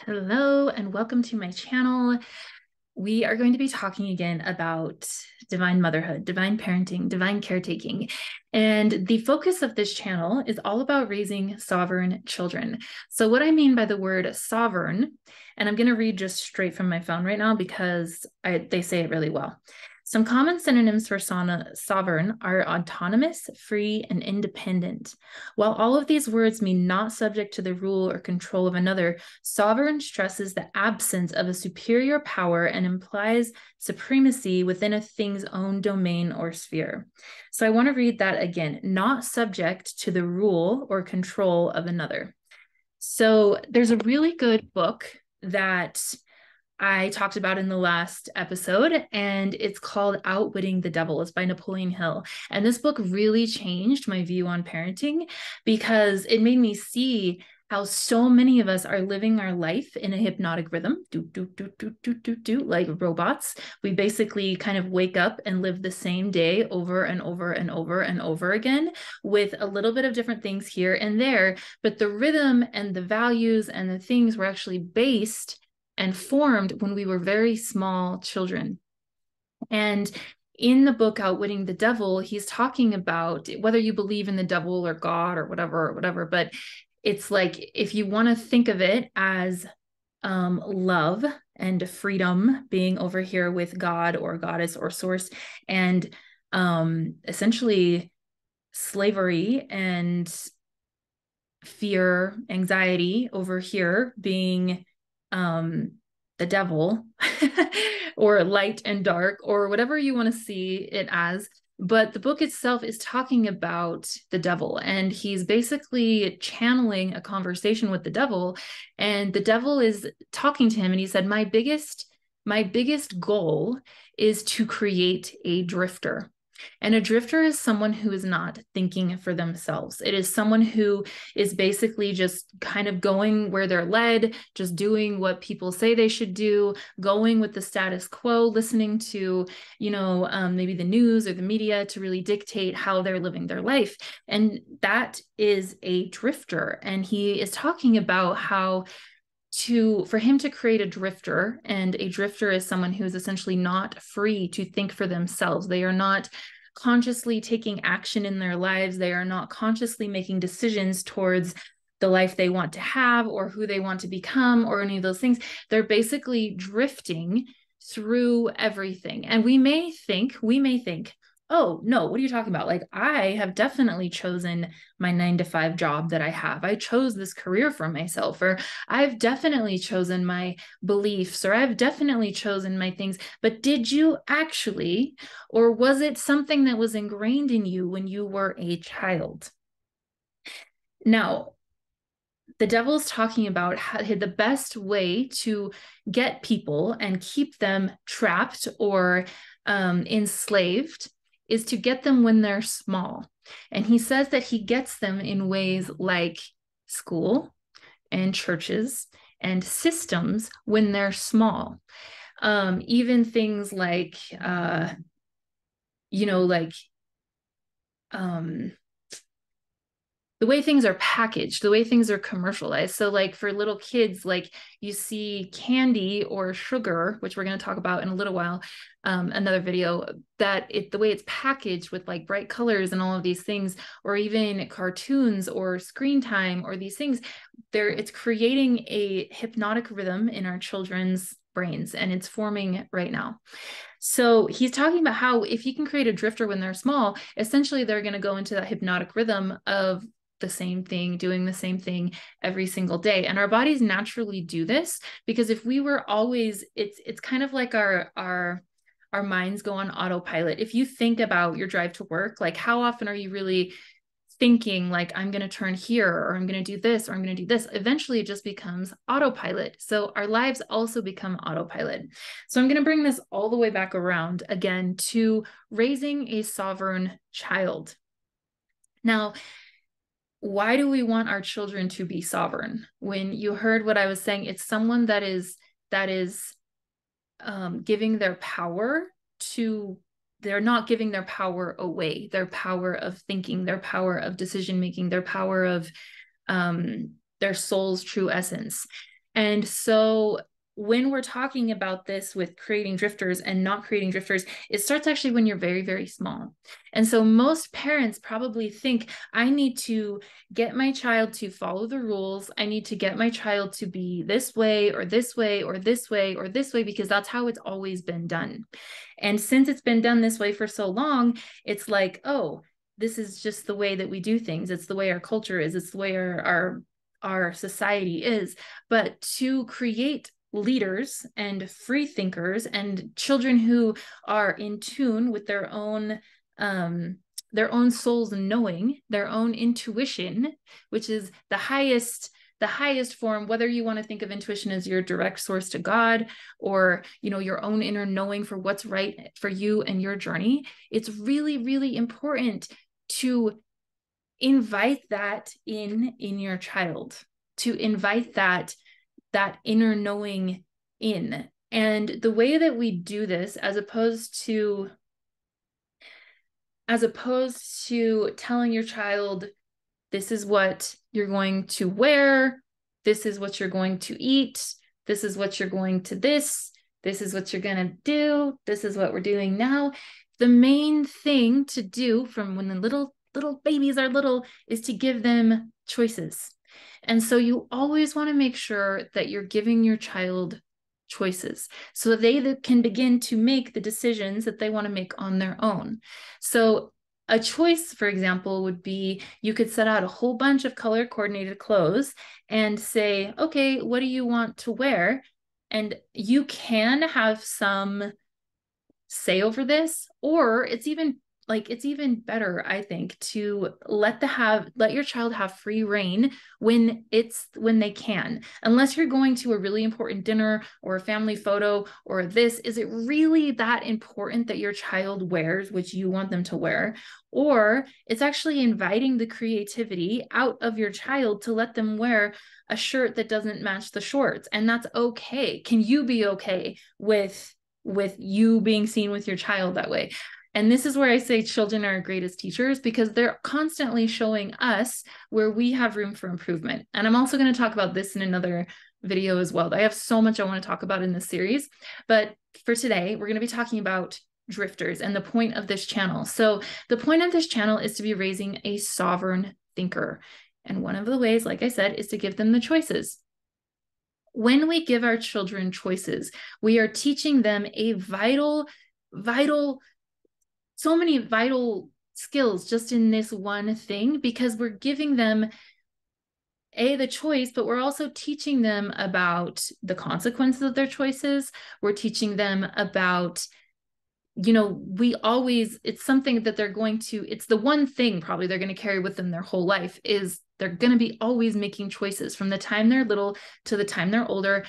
Hello and welcome to my channel. We are going to be talking again about divine motherhood, divine parenting, divine caretaking. And the focus of this channel is all about raising sovereign children. So what I mean by the word sovereign, and I'm going to read just straight from my phone right now because they say it really well. Some common synonyms for sovereign are autonomous, free, and independent. While all of these words mean not subject to the rule or control of another, sovereign stresses the absence of a superior power and implies supremacy within a thing's own domain or sphere. So I want to read that again, not subject to the rule or control of another. So there's a really good book that I talked about in the last episode, and it's called Outwitting the Devil. It's by Nepoleon Hill. And this book really changed my view on parenting because it made me see how so many of us are living our life in a hypnotic rhythm, like robots. We basically kind of wake up and live the same day over and over and over and over again with a little bit of different things here and there. But the rhythm and the values and the things were actually based and formed when we were very small children. And in the book Outwitting the Devil, he's talking about whether you believe in the devil or God or whatever, but it's like if you want to think of it as love and freedom being over here with God or goddess or source, and essentially slavery and fear, anxiety over here being the devil or light and dark or whatever you want to see it as. But the book itself is talking about the devil, and he's basically channeling a conversation with the devil, and the devil is talking to him, and he said, my biggest goal is to create a drifter. And a drifter is someone who is not thinking for themselves. It is someone who is basically just kind of going where they're led, just doing what people say they should do, going with the status quo, listening to, maybe the news or the media to really dictate how they're living their life. And that is a drifter. And he is talking about how for him to create a drifter, and a drifter is someone who is essentially not free to think for themselves. They are not consciously taking action in their lives. They are not consciously making decisions towards the life they want to have or who they want to become or any of those things. They're basically drifting through everything. And we may think, oh, no, what are you talking about? Like, I have definitely chosen my 9-to-5 job that I have. I chose this career for myself, or I've definitely chosen my beliefs, or I've definitely chosen my things. But did you actually, or was it something that was ingrained in you when you were a child? Now, the devil's talking about how the best way to get people and keep them trapped or enslaved is to get them when they're small. And he says that he gets them in ways like school and churches and systems when they're small. Even things like, the way things are packaged, the way things are commercialized. So like for little kids, like you see candy or sugar, which we're going to talk about in a little while, another video, that the way it's packaged with like bright colors and all of these things, or even cartoons or screen time or these things, it's creating a hypnotic rhythm in our children's brains, and it's forming right now. So he's talking about how if you can create a drifter when they're small, essentially they're going to go into that hypnotic rhythm of the same thing, doing the same thing every single day. And our bodies naturally do this because if we were always, it's kind of like our minds go on autopilot. If you think about your drive to work, like how often are you really thinking like, I'm going to turn here, or I'm going to do this, or I'm going to do this? Eventually it just becomes autopilot. So our lives also become autopilot. So I'm going to bring this all the way back around again to raising a sovereign child. Now, why do we want our children to be sovereign? When you heard what I was saying, it's someone that is giving their power to, they're not giving their power away, their power of thinking, their power of decision making, their power of their soul's true essence. And so when we're talking about this with creating drifters and not creating drifters, it starts actually when you're very, very small. And so most parents probably think, I need to get my child to follow the rules. I need to get my child to be this way or this way or this way or this way, because that's how it's always been done. And since it's been done this way for so long, it's like, oh, this is just the way that we do things. It's the way our culture is. It's the way our society is. But to create leaders and free thinkers and children who are in tune with their own souls knowing, their own intuition, which is the highest form, whether you want to think of intuition as your direct source to God, or your own inner knowing for what's right for you and your journey. It's really, really important to invite that in your child, to invite that inner knowing in. And the way that we do this, as opposed to telling your child, this is what you're going to wear, this is what you're going to eat, this is what you're going to this is what you're going to do, this is what we're doing now. The main thing to do from when the little babies are little is to give them choices. And so you always want to make sure that you're giving your child choices so that they can begin to make the decisions that they want to make on their own. So a choice, for example, would be, you could set out a whole bunch of color coordinated clothes and say, okay, what do you want to wear? And you can have some say over this, or it's even better, I think, to let your child have free reign when they can. Unless you're going to a really important dinner or a family photo or this, is it really that important that your child wears what you want them to wear? Or it's actually inviting the creativity out of your child to let them wear a shirt that doesn't match the shorts, and that's okay. Can you be okay with you being seen with your child that way? And this is where I say children are our greatest teachers, because they're constantly showing us where we have room for improvement. And I'm also going to talk about this in another video as well. I have so much I want to talk about in this series, but for today, we're going to be talking about drifters and the point of this channel. So the point of this channel is to be raising a sovereign thinker. And one of the ways, like I said, is to give them the choices. When we give our children choices, we are teaching them so many vital skills just in this one thing, because we're giving them the choice, but we're also teaching them about the consequences of their choices. We're teaching them about, it's something that it's the one thing probably they're going to carry with them their whole life, is they're going to be always making choices from the time they're little to the time they're older.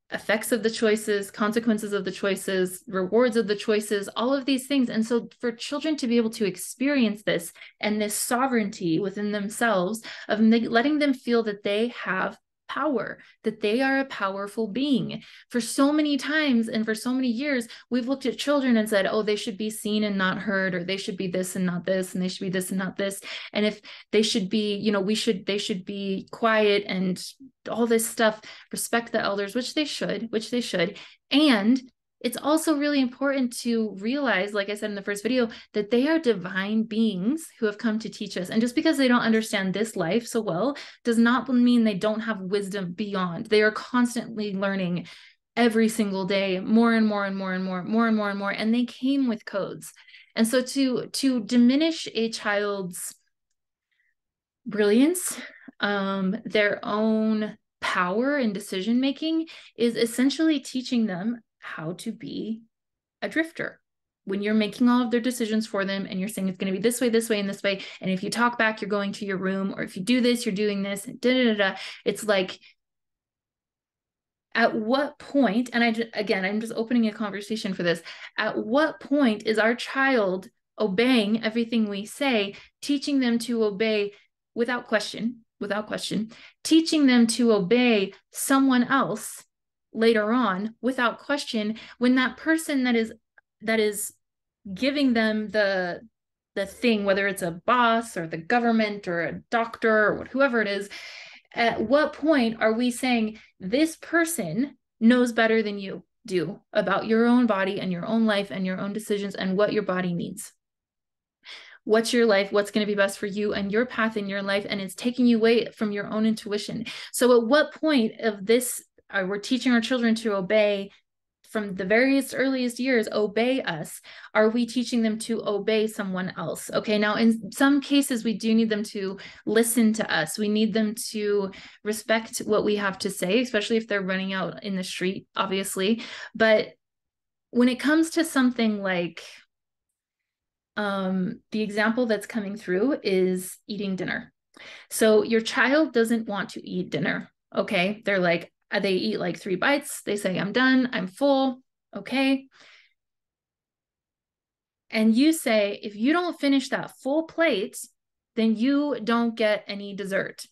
Effects of the choices, consequences of the choices, rewards of the choices, all of these things. And so for children to be able to experience this and this sovereignty within themselves, of letting them feel that they have power, that they are a powerful being. For so many times and for so many years, we've looked at children and said, oh, they should be seen and not heard, or they should be this and not this, and they should be this and not this. And if they should be, they should be quiet and all this stuff, respect the elders, which they should. And it's also really important to realize, like I said in the first video, that they are divine beings who have come to teach us. And just because they don't understand this life so well does not mean they don't have wisdom beyond. They are constantly learning every single day, more and more and more and more, more and more and more. And they came with codes. And so to diminish a child's brilliance, their own power and decision making, is essentially teaching them how to be a drifter. When you're making all of their decisions for them and you're saying it's going to be this way, and this way, and if you talk back, you're going to your room, or if you do this, you're doing this, it's like, at what point, and I'm just opening a conversation for this, at what point is our child obeying everything we say, teaching them to obey without question, teaching them to obey someone else later on without question, when that person that is giving them the thing, whether it's a boss or the government or a doctor or whoever it is, At what point are we saying this person knows better than you do about your own body and your own life and your own decisions and what your body needs? What's your life? What's going to be best for you and your path in your life? And it's taking you away from your own intuition. So at what point of this are we're teaching our children to obey from the very earliest years, obey us? Are we teaching them to obey someone else? Okay, now in some cases, we do need them to listen to us. We need them to respect what we have to say, especially if they're running out in the street, obviously. But when it comes to something like the example that's coming through is eating dinner. So your child doesn't want to eat dinner. Okay. They're like, they eat like 3 bites. They say, I'm done. I'm full. Okay. And you say, if you don't finish that full plate, then you don't get any dessert.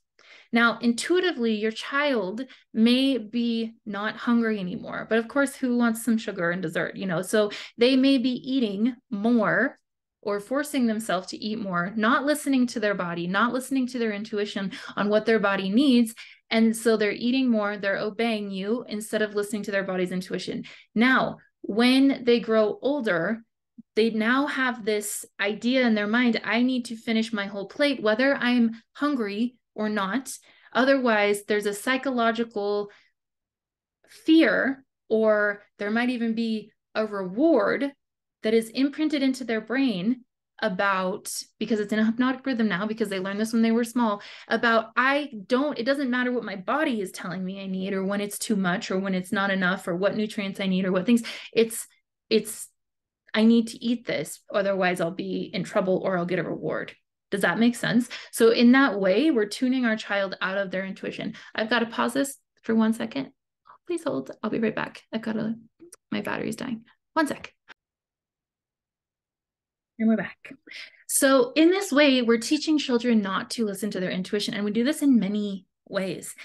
Now, intuitively, your child may be not hungry anymore, but of course, who wants some sugar and dessert, you know? So they may be eating more or forcing themselves to eat more, not listening to their body, not listening to their intuition on what their body needs. And so they're eating more, they're obeying you instead of listening to their body's intuition. Now, when they grow older, they now have this idea in their mind, I need to finish my whole plate, whether I'm hungry or not. Otherwise, there's a psychological fear, or there might even be a reward that is imprinted into their brain about, because it's in a hypnotic rhythm now, because they learned this when they were small, about it doesn't matter what my body is telling me I need, or when it's too much, or when it's not enough, or what nutrients I need, or what things. It's I need to eat this, otherwise I'll be in trouble or I'll get a reward. Does that make sense? So in that way, we're tuning our child out of their intuition. I've got to pause this for 1 second. Please hold. I'll be right back. My battery's dying. 1 sec. And we're back. So in this way, we're teaching children not to listen to their intuition. And we do this in many ways.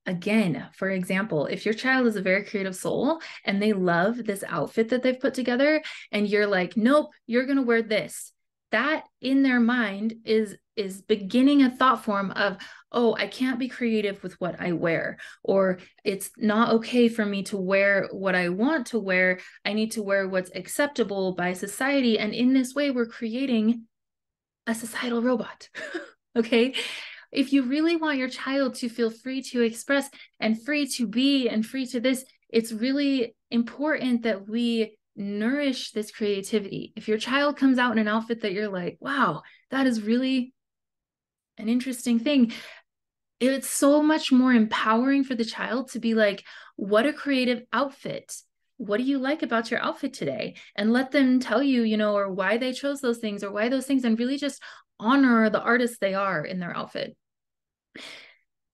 Again, for example, if your child is a very creative soul and they love this outfit that they've put together, and you're like, nope, you're going to wear this, that in their mind is beginning a thought form of, oh, I can't be creative with what I wear, or it's not okay for me to wear what I want to wear. I need to wear what's acceptable by society. And in this way, we're creating a societal robot. Okay. If you really want your child to feel free to express and free to be and free to this, it's really important that we nourish this creativity. If your child comes out in an outfit that you're like, wow, that is really an interesting thing, it's so much more empowering for the child to be like, what a creative outfit. What do you like about your outfit today? And let them tell you, you know, or why they chose those things, or why those things, and really just honor the artists they are in their outfit.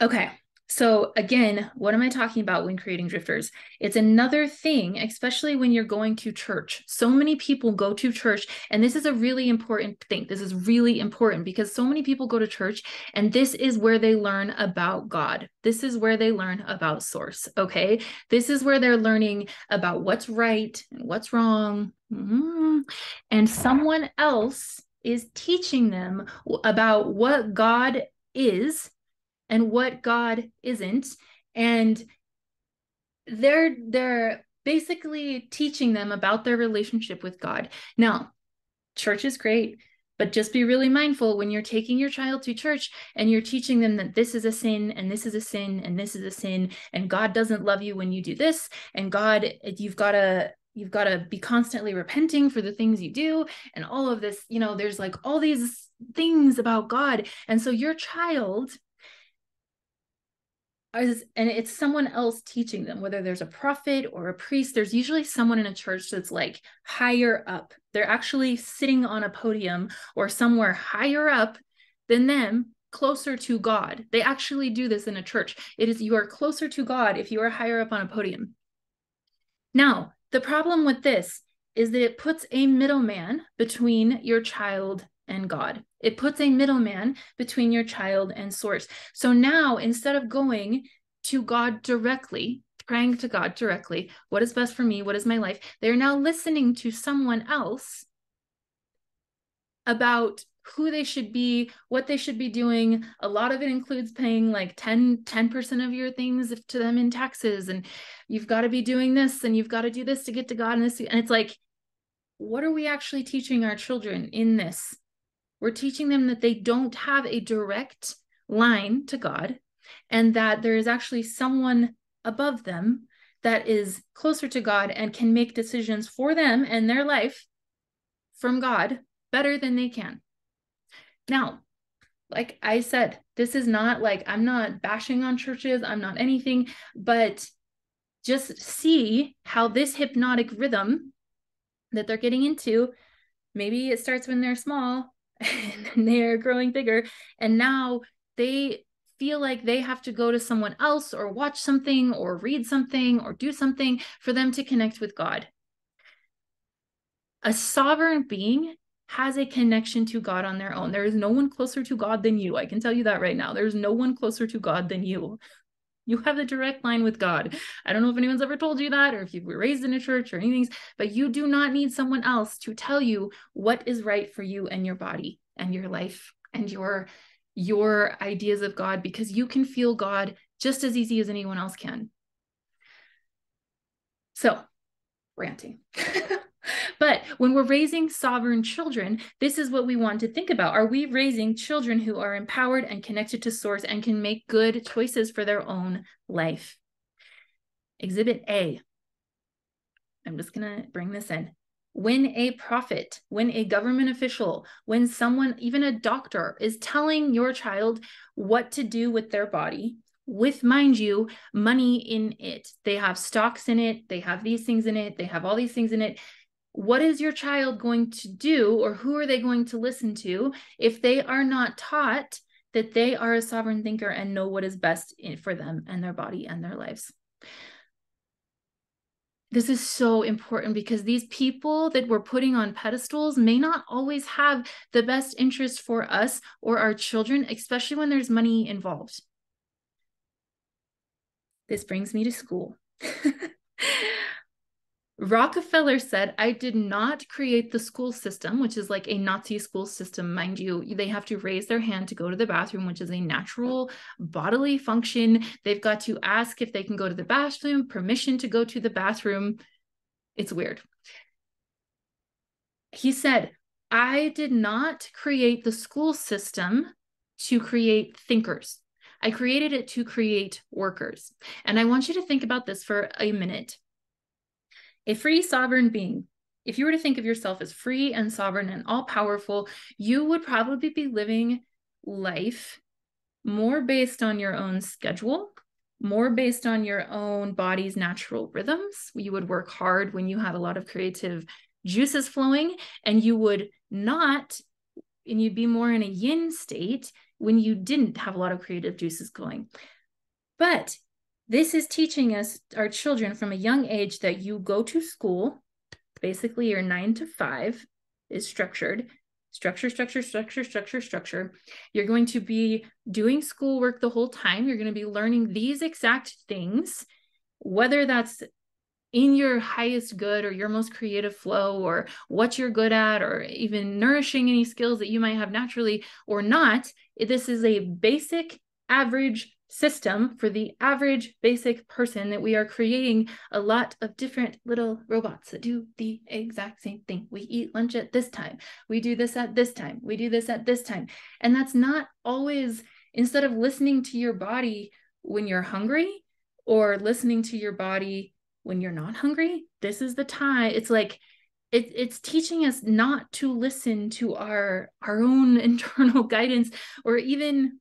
Okay. So again, what am I talking about when creating drifters? It's another thing, especially when you're going to church. So many people go to church, and this is a really important thing. This is really important because so many people go to church, and this is where they learn about God. This is where they learn about source. Okay. This is where they're learning about what's right and what's wrong. And someone else is teaching them about what God is and what God isn't. And they're basically teaching them about their relationship with God. Now, church is great, but just be really mindful when you're taking your child to church and you're teaching them that this is a sin, and this is a sin, and this is a sin, and God doesn't love you when you do this, and God, you've got to be constantly repenting for the things you do, and all of this, you know, there's like all these things about God. And so your child and it's someone else teaching them, whether there's a prophet or a priest. There's usually someone in a church that's like higher up. They're actually sitting on a podium or somewhere higher up than them, closer to God. They actually do this in a church. You are closer to God if you are higher up on a podium. Now, the problem with this is that it puts a middleman between your child and God. It puts a middleman between your child and source. So now, instead of going to God directly, praying to God directly, what is best for me? What is my life? They're now listening to someone else about who they should be, what they should be doing. A lot of it includes paying like 10% of your things to them in taxes. And you've got to be doing this and you've got to do this to get to God. And this, and it's like, what are we actually teaching our children in this? We're teaching them that they don't have a direct line to God and that there is actually someone above them that is closer to God and can make decisions for them and their life from God better than they can. Now, like I said, this is not like, I'm not bashing on churches, I'm not anything, but just see how this hypnotic rhythm that they're getting into, maybe it starts when they're small and they're growing bigger, and now they feel like they have to go to someone else or watch something or read something or do something for them to connect with God. A sovereign being has a connection to God on their own. There is no one closer to God than you. I can tell you that right now. There's no one closer to God than you. You have a direct line with God. I don't know if anyone's ever told you that or if you were raised in a church or anything, but you do not need someone else to tell you what is right for you and your body and your life and your ideas of God, because you can feel God just as easy as anyone else can. So, ranting. But when we're raising sovereign children, this is what we want to think about. Are we raising children who are empowered and connected to source and can make good choices for their own life? Exhibit A. I'm just going to bring this in. When a prophet, when a government official, when someone, even a doctor, is telling your child what to do with their body, with, mind you, money in it. They have stocks in it. They have these things in it. They have all these things in it. What is your child going to do, or who are they going to listen to if they are not taught that they are a sovereign thinker and know what is best for them and their body and their lives? This is so important because these people that we're putting on pedestals may not always have the best interest for us or our children, especially when there's money involved. This brings me to school. Rockefeller said, I did not create the school system, which is like a Nazi school system. Mind you, they have to raise their hand to go to the bathroom, which is a natural bodily function. They've got to ask if they can go to the bathroom, permission to go to the bathroom. It's weird. He said, I did not create the school system to create thinkers. I created it to create workers. And I want you to think about this for a minute. A free sovereign being, if you were to think of yourself as free and sovereign and all-powerful, you would probably be living life more based on your own schedule, more based on your own body's natural rhythms. You would work hard when you had a lot of creative juices flowing, and you would not, and you'd be more in a yin state when you didn't have a lot of creative juices going. But this is teaching us, our children, from a young age that you go to school, basically your 9 to 5 is structured. Structure, structure, structure, structure, structure. You're going to be doing schoolwork the whole time. You're going to be learning these exact things, whether that's in your highest good or your most creative flow or what you're good at, or even nourishing any skills that you might have naturally or not. This is a basic average system for the average basic person that we are creating a lot of different little robots that do the exact same thing. We eat lunch at this time. We do this at this time. We do this at this time. And that's not always, instead of listening to your body when you're hungry or listening to your body when you're not hungry, this is the time. It's like, it's teaching us not to listen to our own internal guidance, or even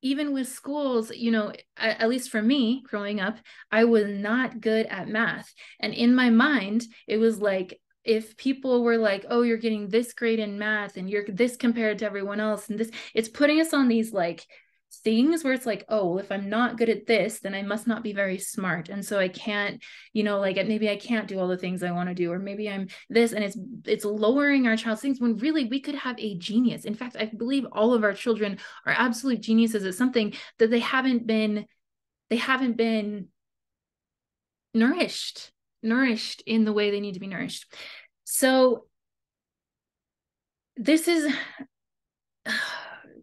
with schools, you know, at least for me growing up, I was not good at math. And in my mind, it was like, if people were like, oh, you're getting this grade in math and you're this compared to everyone else, and this, it's putting us on these like things where it's like, oh, well, if I'm not good at this, then I must not be very smart. And so I can't, you know, like maybe I can't do all the things I want to do, or maybe I'm this, and it's lowering our child's things when really we could have a genius. In fact, I believe all of our children are absolute geniuses at something that they haven't been nourished in the way they need to be nourished. So this is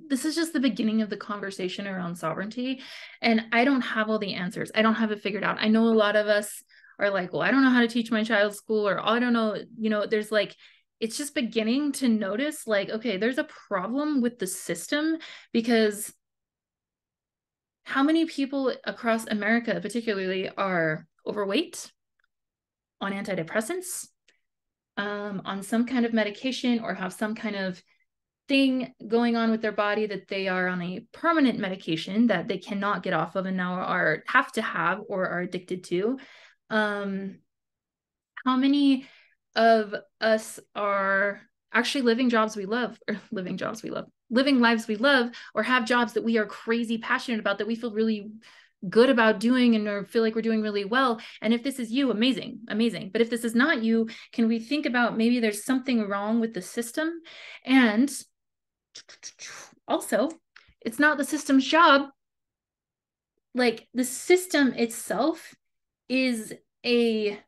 this is just the beginning of the conversation around sovereignty. And I don't have all the answers. I don't have it figured out. I know a lot of us are like, well, I don't know how to teach my child school, or I don't know, there's like, it's just beginning to notice like, okay, there's a problem with the system, because how many people across America particularly are overweight, on antidepressants, on some kind of medication, or have some kind of thing going on with their body that they are on a permanent medication that they cannot get off of and now have to have or are addicted to. How many of us are actually living lives we love, or have jobs that we are crazy passionate about, that we feel really good about doing and or feel like we're doing really well? And if this is you, amazing. But if this is not you, can we think about maybe there's something wrong with the system? And also, it's not the system's job. Like, the system itself is a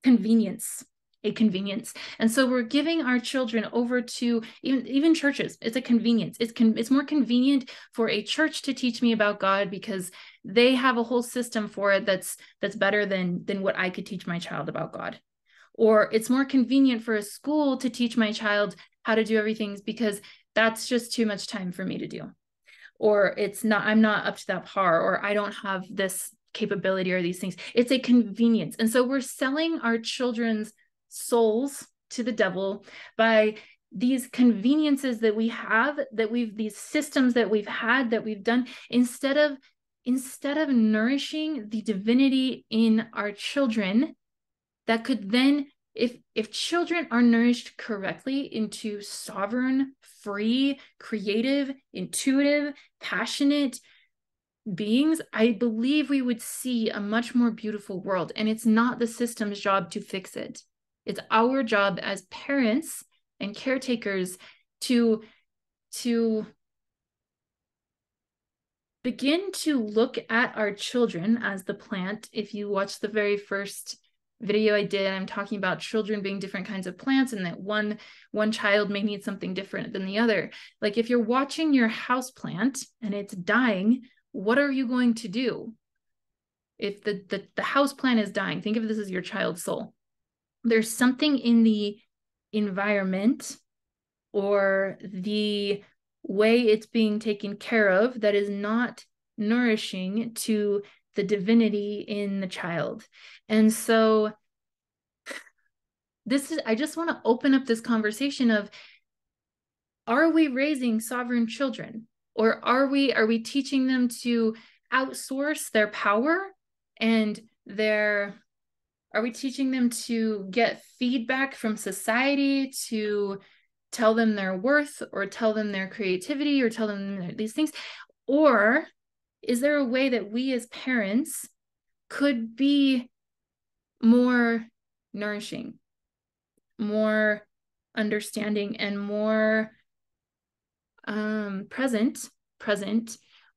convenience. And so we're giving our children over to even churches. It's a convenience. It's more convenient for a church to teach me about God because they have a whole system for it that's better than what I could teach my child about God. Or it's more convenient for a school to teach my child how to do everything because that's just too much time for me to do. Or I'm not up to that par, or I don't have this capability or these things. It's a convenience. And so we're selling our children's souls to the devil by these conveniences that we have, these systems that we've had, that we've done, instead of nourishing the divinity in our children, that could then, if children are nourished correctly into sovereign, free, creative, intuitive, passionate beings, I believe we would see a much more beautiful world. And it's not the system's job to fix it. It's our job as parents and caretakers to begin to look at our children as the plant. If you watch the very first video I did, I'm talking about children being different kinds of plants, and that one child may need something different than the other. Like, if you're watching your house plant and it's dying, what are you going to do? If the house plant is dying, think of this as your child's soul. There's something in the environment or the way it's being taken care of that is not nourishing to the divinity in the child. And so I just want to open up this conversation of, are we raising sovereign children? Or are we teaching them to outsource their power and are we teaching them to get feedback from society to tell them their worth, or tell them their creativity, or tell them these things? Or is there a way that we as parents could be more nourishing, more understanding, and more present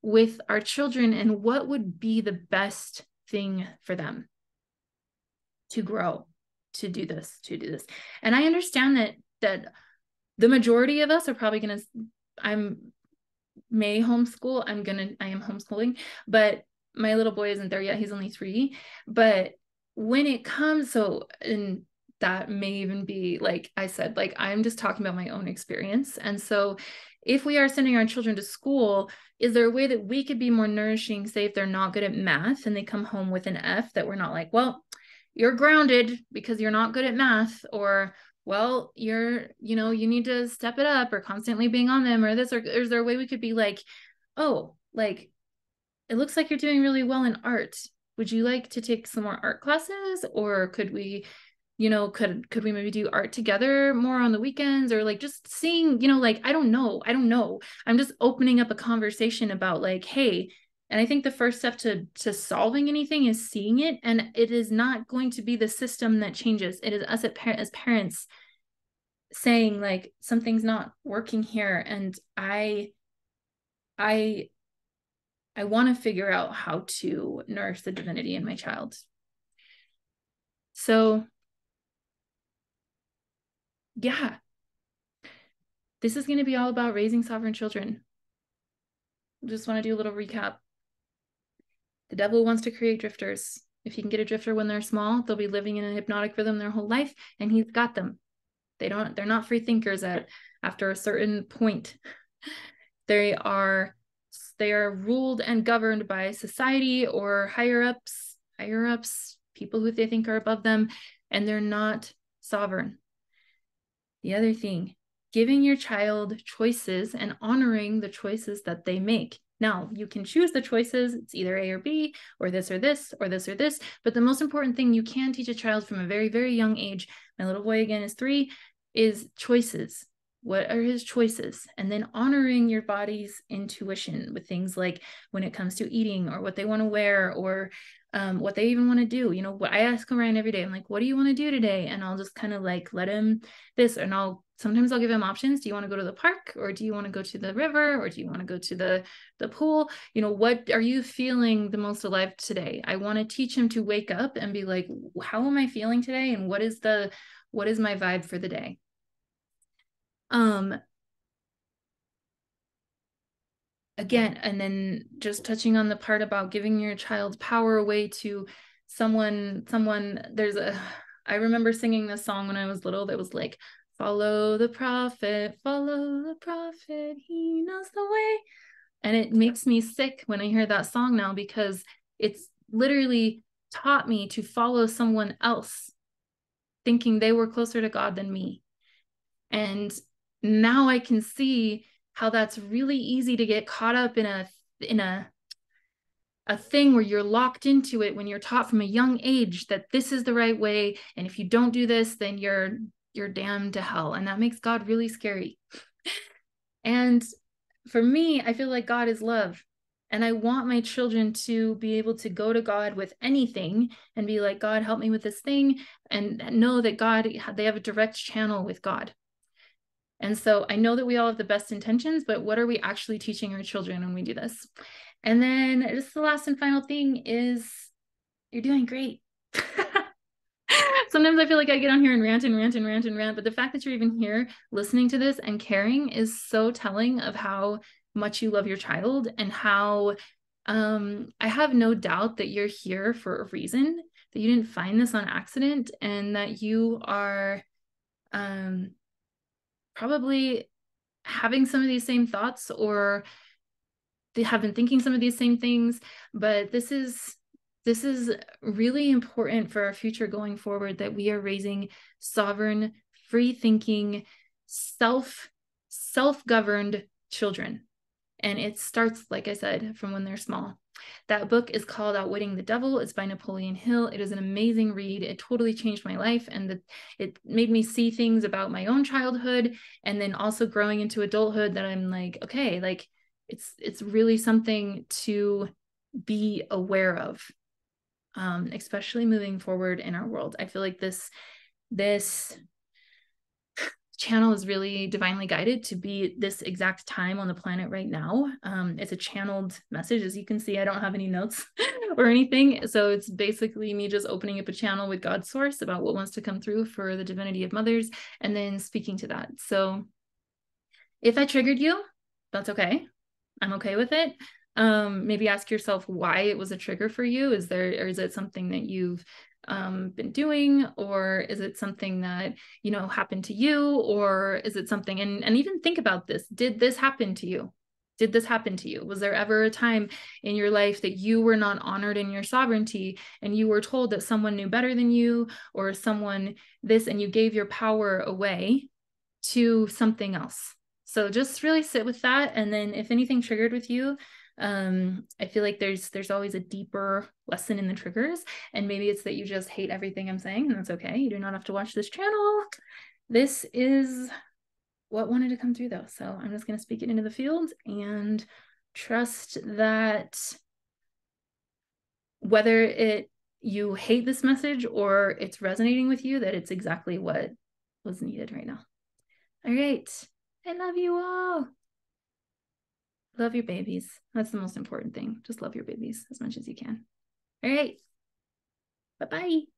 with our children, and what would be the best thing for them to grow, to do this? And I understand that the majority of us are probably going to, I am homeschooling, but my little boy isn't there yet. He's only 3. But when it comes, and that may even be, like I said, like, I'm just talking about my own experience. And so if we are sending our children to school, is there a way that we could be more nourishing? Say if they're not good at math and they come home with an F, that we're not like, well, you're grounded because you're not good at math, or, well, you need to step it up, or constantly being on them, or this, or is there a way we could be like, oh, like, it looks like you're doing really well in art. Would you like to take some more art classes? Or could we, could we maybe do art together more on the weekends? Or like, just seeing, like, I don't know. I'm just opening up a conversation about like, hey, and I think the first step to solving anything is seeing it. And it is not going to be the system that changes. It is us as parents saying like, something's not working here. And I want to figure out how to nourish the divinity in my child. So yeah, this is going to be all about raising sovereign children. Just want to do a little recap. The devil wants to create drifters. If he can get a drifter when they're small, they'll be living in a hypnotic rhythm their whole life, and he's got them. They're not free thinkers after a certain point. They are ruled and governed by society or higher ups, people who they think are above them, and they're not sovereign. The other thing, giving your child choices and honoring the choices that they make. Now, you can choose the choices. It's either A or B, or this or this, or this or this. But the most important thing you can teach a child from a very, very young age, my little boy again is 3, is choices. What are his choices? And then honoring your body's intuition with things like when it comes to eating or what they want to wear or what they even want to do. You know, I ask Ryan every day, I'm like, what do you want to do today? And I'll just kind of like let him this, and sometimes I'll give him options. Do you want to go to the park, or do you want to go to the river, or do you want to go to the pool? You know, what are you feeling the most alive today? I want to teach him to wake up and be like, how am I feeling today? And what is my vibe for the day? Again, and then just touching on the part about giving your child power away to someone, I remember singing this song when I was little that was like, follow the prophet, he knows the way. And it makes me sick when I hear that song now, because it's literally taught me to follow someone else, thinking they were closer to God than me. And now I can see how that's really easy to get caught up in a thing where you're locked into it when you're taught from a young age that this is the right way, and if you don't do this, then you're damned to hell. And that makes God really scary. And for me, I feel like God is love. And I want my children to be able to go to God with anything and be like, God, help me with this thing, and know that they have a direct channel with God. And so I know that we all have the best intentions, but what are we actually teaching our children when we do this? And then just the last and final thing is, you're doing great. Sometimes I feel like I get on here and rant, but the fact that you're even here listening to this and caring is so telling of how much you love your child, and how I have no doubt that you're here for a reason, that you didn't find this on accident, and that you are probably having some of these same thoughts, or they have been thinking some of these same things. But this is really important for our future going forward, that we are raising sovereign, free thinking, self-governed children. And it starts, like I said, from when they're small. That book is called Outwitting the Devil. It's by Nepoleon Hill. It is an amazing read. It totally changed my life, and it made me see things about my own childhood, and then also growing into adulthood, that I'm like, okay, like it's really something to be aware of, especially moving forward in our world. I feel like this channel is really divinely guided to be this exact time on the planet right now. It's a channeled message. As you can see, I don't have any notes or anything. So it's basically me just opening up a channel with God's source about what wants to come through for the divinity of mothers, and then speaking to that. So if I triggered you, that's okay. I'm okay with it. Maybe ask yourself why it was a trigger for you. Is it something that you've been doing, or is it something that, you know, happened to you, or is it something, and even think about this. Did this happen to you? Did this happen to you? Was there ever a time in your life that you were not honored in your sovereignty, and you were told that someone knew better than you, or someone this, and you gave your power away to something else? So just really sit with that. And then if anything triggered with you, I feel like there's always a deeper lesson in the triggers, and maybe it's that you just hate everything I'm saying, and that's okay. You do not have to watch this channel. This is what wanted to come through, though. So I'm just going to speak it into the field and trust that whether you hate this message or it's resonating with you, that it's exactly what was needed right now. All right. I love you all. Love your babies. That's the most important thing. Just love your babies as much as you can. All right. Bye-bye.